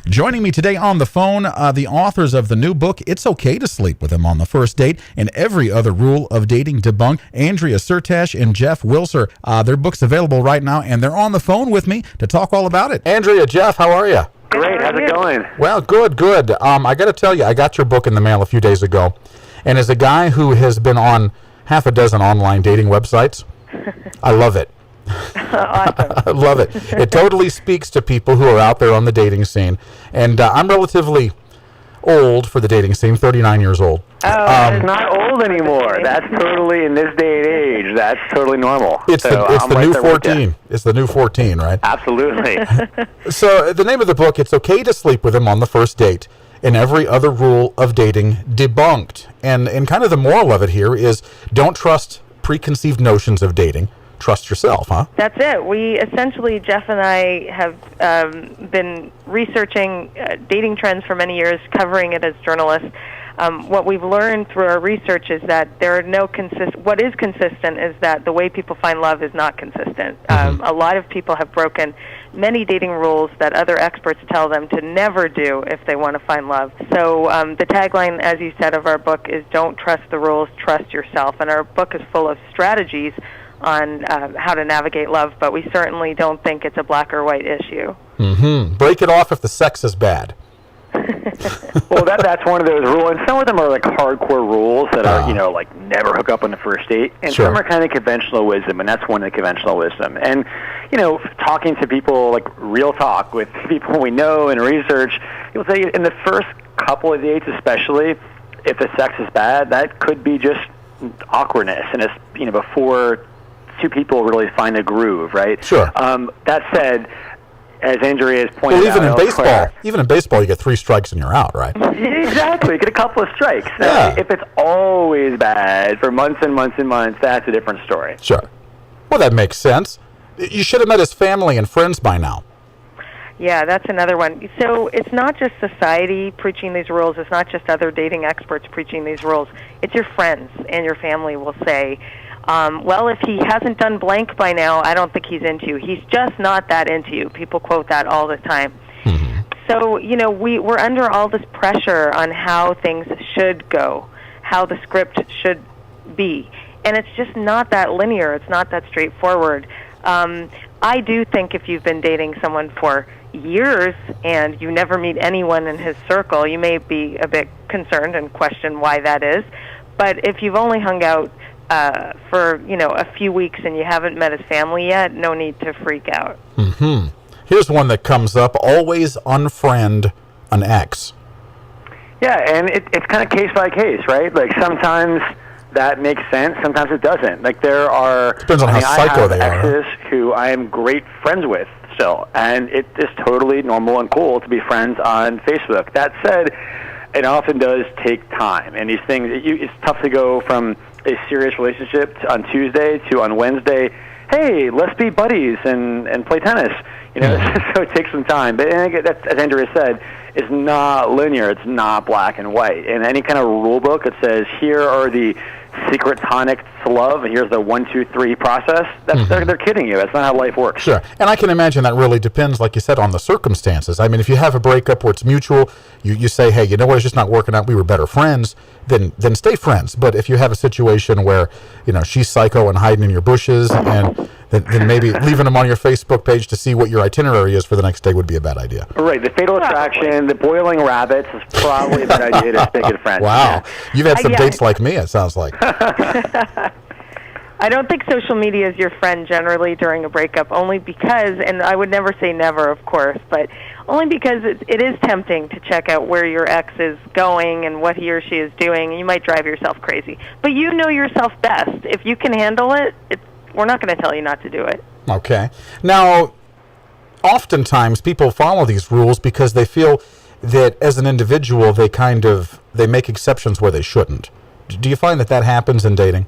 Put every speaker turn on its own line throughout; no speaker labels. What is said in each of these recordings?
Joining me today on the phone, the authors of the new book, It's Okay to Sleep with Him on the First Date and Every Other Rule of Dating Debunked, Andrea Syrtash and Jeff Wilser. Their book's available right now, and they're on the phone with me to talk all about it. Andrea, Jeff, how are you?
Great. How's it going?
Well, good. I got to tell you, I got your book in the mail a few days ago, and as a guy who has been on half a dozen online dating websites, I love it.
Awesome.
I love it. It totally speaks to people who are out there on the dating scene. And I'm relatively old for the dating scene, 39 years old.
Oh, it's not old anymore. That's totally, in this day and age, that's totally normal.
It's the new 14. It's the new 14, right?
Absolutely.
So the name of the book, It's Okay to Sleep with Him on the First Date and Every Other Rule of Dating Debunked. And kind of the moral of it here is don't trust preconceived notions of dating. Trust yourself, huh?
That's it. We essentially, Jeff and I have been researching dating trends for many years, covering it as journalists. What we've learned through our research is that there are no what is consistent is that the way people find love is not consistent. A lot of people have broken many dating rules that other experts tell them to never do if they want to find love. So the tagline, as you said, of our book is don't trust the rules, trust yourself. And our book is full of strategies on how to navigate love, but we certainly don't think it's a black or white issue.
Break it off if the sex is bad.
Well, that's one of those rules, and some of them are like hardcore rules that are, like never hook up on the first date, and some are kind of conventional wisdom, and that's one of the conventional wisdom. And, talking to people, like real talk with people we know and research, you'll say in the first couple of dates especially, if the sex is bad, that could be just awkwardness, and it's, before two people really find a groove, right?
Sure.
That said, as Andrea has pointed out,
even in baseball, you get 3 strikes and you're out, right?
Exactly. You get a couple of strikes. Now, if it's always bad for months and months and months, that's a different story.
Sure. Well, that makes sense. You should have met his family and friends by now.
Yeah, that's another one. So it's not just society preaching these rules. It's not just other dating experts preaching these rules. It's your friends and your family will say, well, if he hasn't done blank by now, I don't think he's into you. He's just not that into you. People quote that all the time. So, we're under all this pressure on how things should go, how the script should be. And it's just not that linear. It's not that straightforward. I do think if you've been dating someone for years and you never meet anyone in his circle, you may be a bit concerned and question why that is. But if you've only hung out for, a few weeks and you haven't met his family yet, no need to freak out.
Here's one that comes up, always unfriend an ex.
Yeah, and it's kind of case by case, right? Like sometimes that makes sense, sometimes it doesn't. Like there are...
Depends on how psycho they are.
I have exes who I am great friends with still, and it is totally normal and cool to be friends on Facebook. That said, it often does take time, and these things, it's tough to go from a serious relationship on Tuesday to on Wednesday, hey, let's be buddies and play tennis. So it takes some time. But that's, as Andrea said, it's not linear. It's not black and white. In any kind of rule book, it says here are the secret tonics to love, and here's the 1, 2, 3 process. They're kidding you. That's not how life works.
Sure. And I can imagine that really depends, like you said, on the circumstances. I mean, if you have a breakup where it's mutual, you say, hey, you know what, it's just not working out, we were better friends, then stay friends. But if you have a situation where, she's psycho and hiding in your bushes, and then maybe leaving them on your Facebook page to see what your itinerary is for the next day would be a bad idea.
Right. The fatal attraction, the boiling rabbits is probably a bad idea to stay good friends.
Wow.
Yeah.
You've had some dates like me, it sounds like.
I don't think social media is your friend generally during a breakup, only because, and I would never say never, of course, but only because it is tempting to check out where your ex is going and what he or she is doing, and you might drive yourself crazy. But you know yourself best. If you can handle it, we're not going to tell you not to do it.
Okay. Now, oftentimes people follow these rules because they feel that as an individual they make exceptions where they shouldn't. Do you find that happens in dating?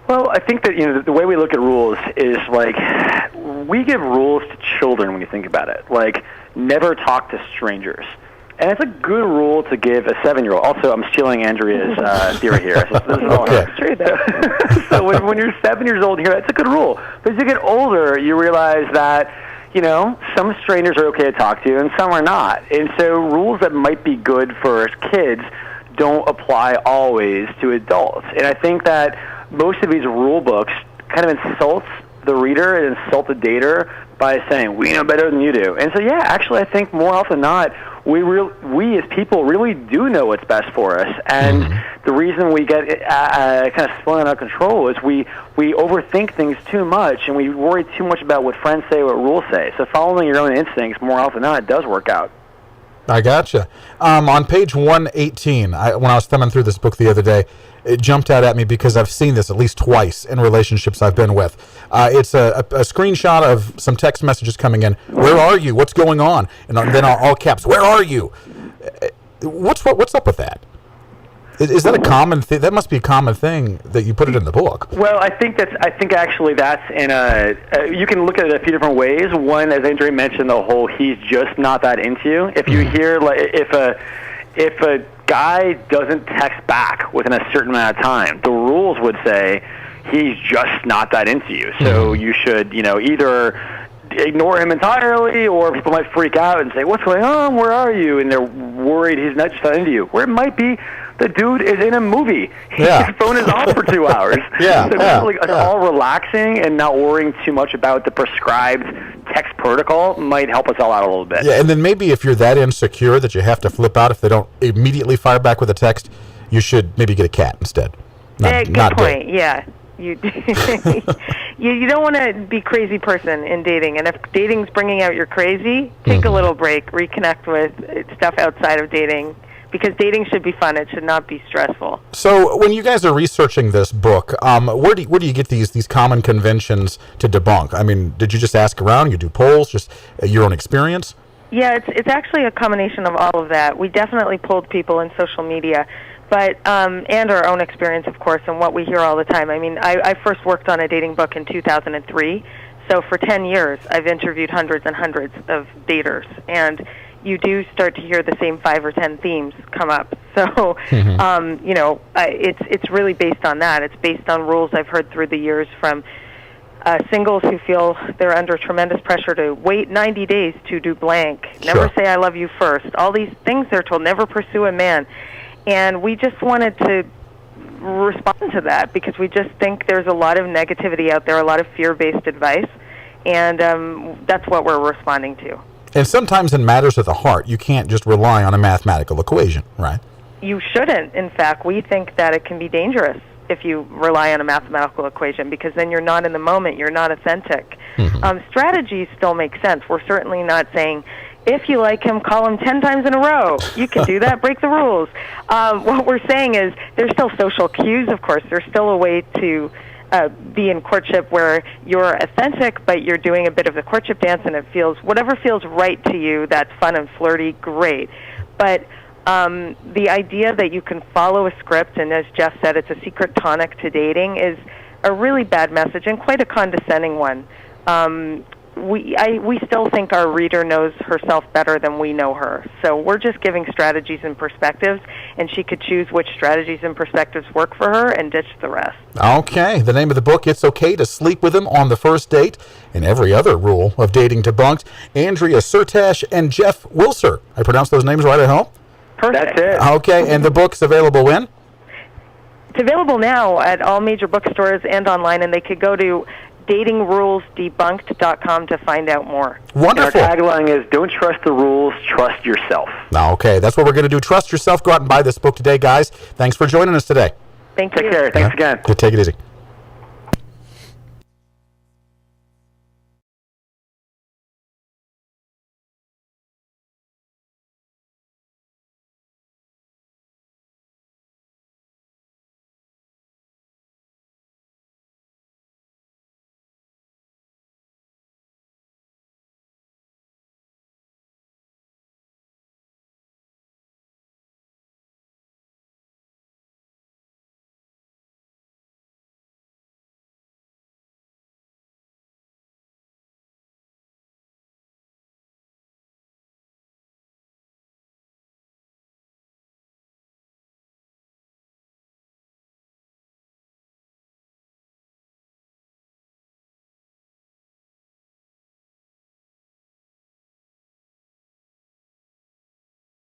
Well, I think that the way we look at rules is like we give rules to children when you think about it. Like never talk to strangers. And it's a good rule to give a 7-year-old. Also, I'm stealing Andrea's theory here. So this is all true, though. So when you're 7 years old here, that's a good rule. But as you get older, you realize that some strangers are okay to talk to and some are not. And so rules that might be good for kids don't apply always to adults. And I think that most of these rule books kind of insults the reader and insult the dater by saying, we know better than you do. And so, yeah, actually, I think more often than not, we as people really do know what's best for us. And the reason we get kind of spun out of control is we overthink things too much, and we worry too much about what friends say, what rules say. So following your own instincts, more often than not, it does work out.
I gotcha. On page 118, when I was thumbing through this book the other day, it jumped out at me because I've seen this at least twice in relationships I've been with. It's a screenshot of some text messages coming in. Where are you? What's going on? And then all caps, where are you? What's up with that? Is that a common thing? That must be a common thing that you put it in the book.
Well, I think actually that's in you can look at it a few different ways. One, as Andrea mentioned, the whole he's just not that into you. If you hear if a guy doesn't text back within a certain amount of time, the rules would say he's just not that into you. So you should either ignore him entirely, or people might freak out and say, "What's going on? Where are you?" And they're worried he's not just not into you. Where it might be the dude is in a movie.
Yeah.
His phone is off for 2 hours.
Yeah.
So it's all relaxing and not worrying too much about the prescribed text protocol might help us all out a little bit.
Yeah, and then maybe if you're that insecure that you have to flip out if they don't immediately fire back with a text, you should maybe get a cat instead.
Good point. Yeah. You you don't want to be crazy person in dating, and if dating's bringing out your crazy, take a little break, reconnect with stuff outside of dating, because dating should be fun. It should not be stressful.
So when you guys are researching this book, where do you get these common conventions to debunk? I mean, did you just ask around? You do polls? Just your own experience?
Yeah, it's actually a combination of all of that. We definitely polled people in social media, but and our own experience, of course, and what we hear all the time. I mean, I first worked on a dating book in 2003, so for 10 years I've interviewed hundreds and hundreds of daters, and you do start to hear the same 5 or 10 themes come up. So, it's really based on that. It's based on rules I've heard through the years from singles who feel they're under tremendous pressure to wait 90 days to do blank, never say I love you first, all these things they're told, never pursue a man. And we just wanted to respond to that because we just think there's a lot of negativity out there, a lot of fear-based advice, and that's what we're responding to.
And sometimes in matters of the heart, you can't just rely on a mathematical equation, right?
You shouldn't. In fact, we think that it can be dangerous if you rely on a mathematical equation, because then you're not in the moment, you're not authentic. Strategies still make sense. We're certainly not saying, if you like him, call him 10 times in a row. You can do that, break the rules. What we're saying is there's still social cues, of course. There's still a way to be in courtship where you're authentic, but you're doing a bit of the courtship dance, and it feels, whatever feels right to you, that's fun and flirty, great. But the idea that you can follow a script, and as Jeff said, it's a secret tonic to dating, is a really bad message and quite a condescending one. We still think our reader knows herself better than we know her. So we're just giving strategies and perspectives, and she could choose which strategies and perspectives work for her and ditch the rest. Okay.
The name of the book, It's Okay to Sleep with Him on the First Date, and every other rule of dating debunked. Andrea Syrtash and Jeff Wilser. I pronounced those names right at home?
Perfect.
That's it.
Okay, and the book's available when?
It's available now at all major bookstores and online, and they could go to datingrulesdebunked.com to find out more.
Wonderful.
And our tagline is, don't trust the rules, trust yourself.
Okay, that's what we're going to do. Trust yourself. Go out and buy this book today, guys. Thanks for joining us today.
Thank you.
Take care. Thanks again.
Take it easy.